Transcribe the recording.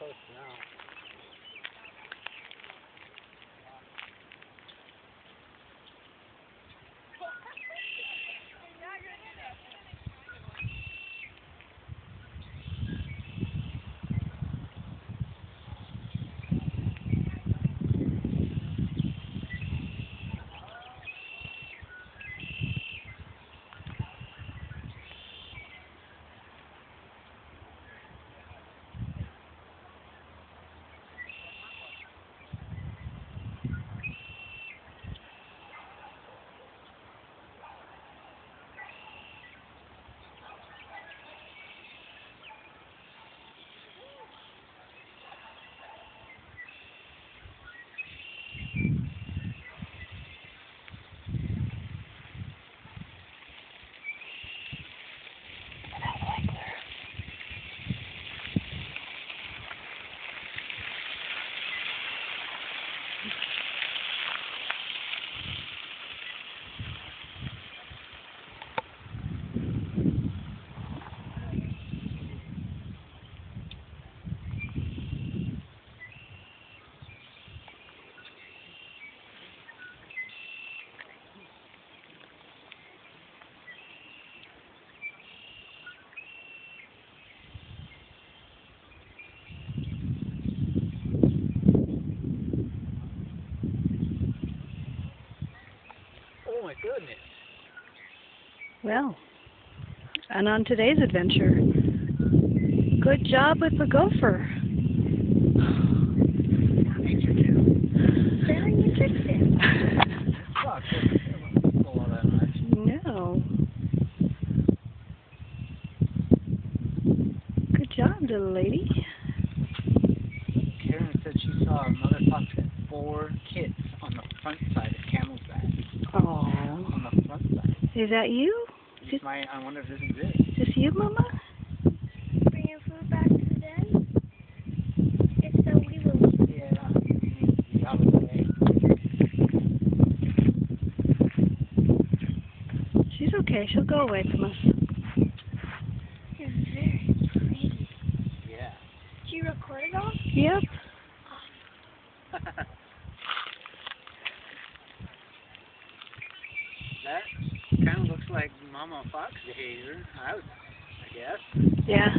coast now. Oh my goodness. Well, and on today's adventure, good job with the gopher. Nature too. Very interesting. No. Good job, little lady. Karen said she saw a mother fox had 4 kids on the front side of Camel's back. Oh. On the front side. Is that you? I wonder if this exists. Is this you, Mama? Bringing food back to the den? If so, we will. Yeah, we need to be out of the way. She's okay. She'll go away from us. You're very pretty. Yeah. Did you record it all? Yep. That kind of looks like Mama Fox behavior, I guess. Yeah.